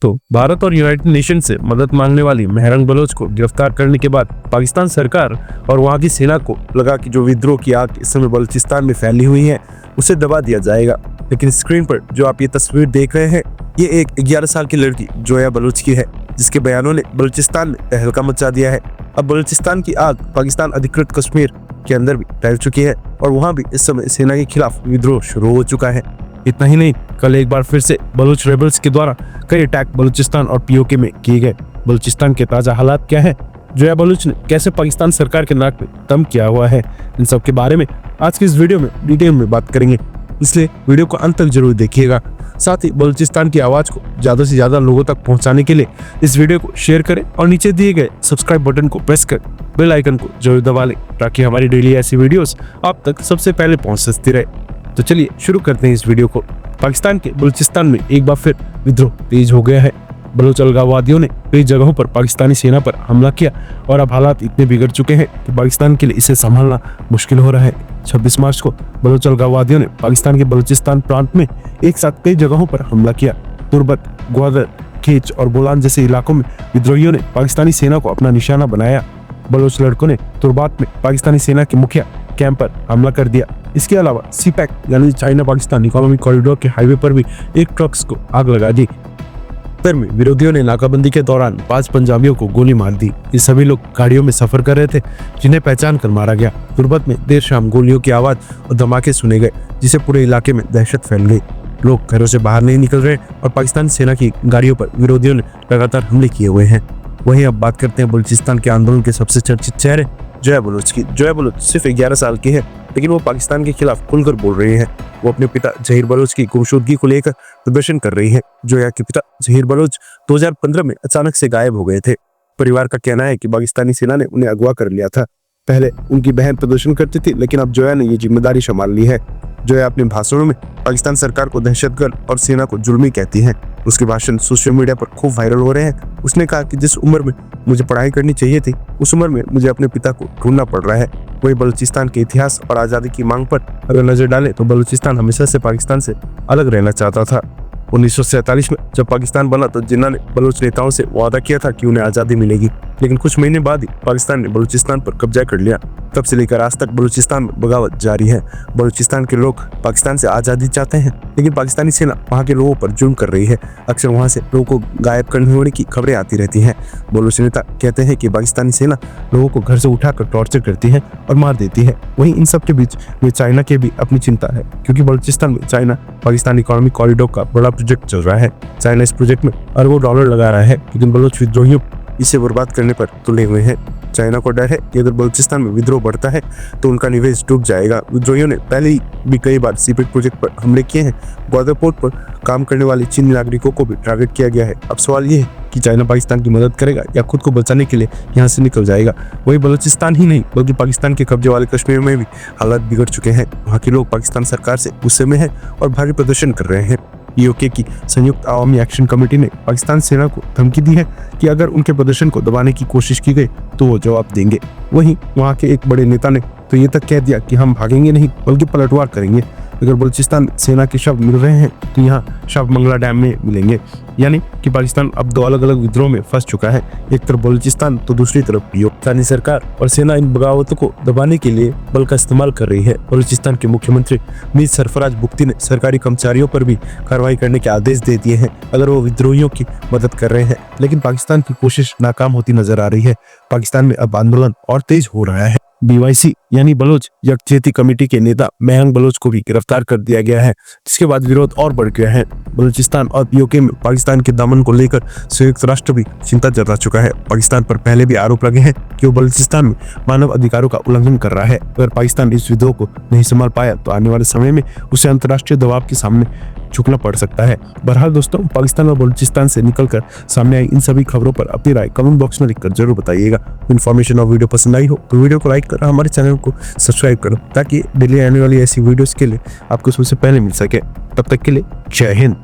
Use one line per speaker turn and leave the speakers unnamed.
तो भारत और United nation से मदद मांगने वाली मेहरंग बलोच को गिरफ्तार करने के बाद पाकिस्तान सरकार और वहां की सेना को लगा कि जो विद्रोह की आग इस समय बलूचिस्तान में फैली हुई है उसे दबा दिया जाएगा। लेकिन स्क्रीन पर जो आप ये तस्वीर देख रहे हैं ये एक 11 साल की लड़की जोया बलूच की है, जिसके बयानों ने बलूचिस्तान में तहलका मचा दिया है। अब बलूचिस्तान की आग पाकिस्तान अधिकृत कश्मीर के अंदर भी फैल चुकी है और वहां भी इस समय सेना के खिलाफ विद्रोह शुरू हो चुका है। इतना ही नहीं, कल एक बार फिर से बलूच रेबल्स के द्वारा कई अटैक बलूचिस्तान और पीओके में किए गए। बलूचिस्तान के ताजा हालात क्या है, जोया बलूच ने कैसे पाकिस्तान सरकार के नाक में दम किया हुआ है, इन सब के बारे में आज की इस वीडियो में डिटेल में बात करेंगे, इसलिए वीडियो को अंत तक जरूर देखिएगा। साथ ही बलूचिस्तान की आवाज को ज्यादा से ज्यादा लोगों तक पहुंचाने के लिए इस वीडियो को शेयर करें और नीचे दिए गए सब्सक्राइब बटन को प्रेस कर बेल आइकन को जरूर दबा लें ताकि हमारी डेली ऐसी वीडियोस आप तक सबसे पहले पहुंच सकती रहे। तो चलिए शुरू करते हैं इस वीडियो को। पाकिस्तान के बलूचिस्तान में एक बार फिर विद्रोह तेज हो गया है। बलोच अलगाववादियों ने कई जगहों पर पाकिस्तानी सेना पर हमला किया और अब हालात इतने बिगड़ चुके हैं कि पाकिस्तान के लिए इसे संभालना मुश्किल हो रहा है। 26 मार्च को बलोच अलगाववादियों ने पाकिस्तान के बलूचिस्तान प्रांत में एक साथ कई जगहों पर हमला किया। तुर्बत, ग्वादर, खेच और बोलान जैसे इलाकों में विद्रोहियों ने पाकिस्तानी सेना को अपना निशाना बनाया। बलोच लड़कों ने तुर्बात में पाकिस्तानी सेना के मुखिया कैंप पर हमला कर दिया। इसके अलावा सीपैक यानी चाइना पाकिस्तान इकोनॉमिक कॉरिडोर के हाईवे पर भी एक ट्रक्स को आग लगा दी। उत्तर में विरोधियों ने नाकाबंदी के दौरान 5 पंजाबियों को गोली मार दी। ये सभी लोग गाड़ियों में सफर कर रहे थे जिन्हें पहचान कर मारा गया। तुर्बत में देर शाम गोलियों की आवाज और धमाके सुने गए जिससे पूरे इलाके में दहशत फैल गई। लोग घरों से बाहर नहीं निकल रहे और पाकिस्तानी सेना की गाड़ियों पर विरोधियों ने लगातार हमले किए हुए हैं। वहीं अब बात करते हैं बलूचिस्तान के आंदोलन के सबसे चर्चित चेहरे जोया बलूच की। जोया बलूच सिर्फ 11 साल की है, लेकिन वो पाकिस्तान के खिलाफ खुलकर बोल रही है। वो अपने पिता जहीर बलूच की गुमशुदगी को लेकर प्रदर्शन कर रही है। जोया के पिता जहीर बलूच 2015 में अचानक से गायब हो गए थे। परिवार का कहना है कि पाकिस्तानी सेना ने उन्हें अगवा कर लिया था। पहले उनकी बहन प्रदर्शन करती थी, लेकिन अब जोया ने ये जिम्मेदारी संभाल ली है। जोया अपने भाषणों में पाकिस्तान सरकार को दहशतगर्द और सेना को जुल्मी कहती है। उसके भाषण सोशल मीडिया पर खूब वायरल हो रहे हैं। उसने कहा कि जिस उम्र में मुझे पढ़ाई करनी चाहिए थी उस उम्र में मुझे अपने पिता को ढूंढना पड़ रहा है। वही बलूचिस्तान के इतिहास और आज़ादी की मांग पर अगर नजर डालें तो बलूचिस्तान हमेशा से पाकिस्तान से अलग रहना चाहता था। 1947 में जब पाकिस्तान बना तो जिन्ना ने बलूच नेताओं से वादा किया था कि उन्हें आज़ादी मिलेगी, लेकिन कुछ महीने बाद ही पाकिस्तान ने बलूचिस्तान पर कब्जा कर लिया। तब से लेकर आज तक बलूचिस्तान में बगावत जारी है। बलूचिस्तान के लोग पाकिस्तान से आज़ादी चाहते हैं, लेकिन पाकिस्तानी सेना वहाँ के लोगों पर जुल्म कर रही है। अक्सर वहाँ से लोगों को गायब करने होने की खबरें आती रहती हैं। बलूच नेता कहते हैं कि पाकिस्तानी सेना लोगों को घर से उठाकर टॉर्चर करती है और मार देती है। वहीं इन सब के बीच में चाइना की भी अपनी चिंता है, क्योंकि बलूचिस्तान में चाइना पाकिस्तान इकोनॉमिक कॉरिडोर का बड़ा प्रोजेक्ट चल रहा है। चाइना इस प्रोजेक्ट में अरबों डॉलर लगा रहा है, लेकिन बलूच विद्रोहियों इसे बर्बाद करने पर तुले हुए हैं। चाइना को डर है कि अगर बलूचिस्तान में विद्रोह बढ़ता है तो उनका निवेश डूब जाएगा। विद्रोहियों ने पहले ही भी कई बार सीपेट प्रोजेक्ट पर हमले किए हैं। ग्वादर पोर्ट पर काम करने वाले चीनी नागरिकों को भी टारगेट किया गया है। अब सवाल ये है कि चाइना पाकिस्तान की मदद करेगा या खुद को बचाने के लिए यहाँ से निकल जाएगा। वही बलूचिस्तान ही नहीं बल्कि पाकिस्तान के कब्जे वाले कश्मीर में भी हालात बिगड़ चुके हैं। वहाँ के लोग पाकिस्तान सरकार से गुस्से में हैं और भारी प्रदर्शन कर रहे हैं। पीओके की संयुक्त अवामी एक्शन कमेटी ने पाकिस्तान सेना को धमकी दी है कि अगर उनके प्रदर्शन को दबाने की कोशिश की गई तो वो जवाब देंगे। वहीं वहां के एक बड़े नेता ने तो ये तक कह दिया कि हम भागेंगे नहीं बल्कि पलटवार करेंगे। अगर बलूचिस्तान में सेना के शव मिल रहे हैं तो यहाँ शव मंगला डैम में मिलेंगे। यानी कि पाकिस्तान अब 2 अलग अलग विद्रोह में फंस चुका है, एक तरफ बलूचिस्तान तो दूसरी तरफ पाकिस्तानी सरकार और सेना इन बगावतों को दबाने के लिए बल का इस्तेमाल कर रही है। बलूचिस्तान के मुख्यमंत्री मीर सरफराज बुख्ती ने सरकारी कर्मचारियों पर भी कार्रवाई करने के आदेश दे दिए हैं अगर वो विद्रोहियों की मदद कर रहे हैं, लेकिन पाकिस्तान की कोशिश नाकाम होती नजर आ रही है। पाकिस्तान में अब आंदोलन और तेज हो रहा है। BYC यानी बलोच यकजहती कमेटी के नेता मेहरंग बलोच को भी गिरफ्तार कर दिया गया है, जिसके बाद विरोध और बढ़ गया है। बलूचिस्तान और पीओके में पाकिस्तान के दमन को लेकर संयुक्त राष्ट्र भी चिंता जता चुका है। पाकिस्तान पर पहले भी आरोप लगे हैं कि वो बलूचिस्तान में मानव अधिकारों का उल्लंघन कर रहा है। अगर पाकिस्तान इस विद्रोह को नहीं संभाल पाया तो आने वाले समय में उसे अंतर्राष्ट्रीय दबाव के सामने झुकना पड़ सकता है। बहरहाल दोस्तों, पाकिस्तान और बलूचिस्तान से निकलकर सामने आई इन सभी खबरों पर अपनी राय कमेंट बॉक्स में लिखकर जरूर बताइएगा। इन्फॉर्मेशन और वीडियो पसंद आई हो तो वीडियो को लाइक करो, हमारे चैनल को सब्सक्राइब करो ताकि डेली आने वाली ऐसी वीडियोस के लिए आपको सबसे पहले मिल सके। तब तक के लिए जय हिंद।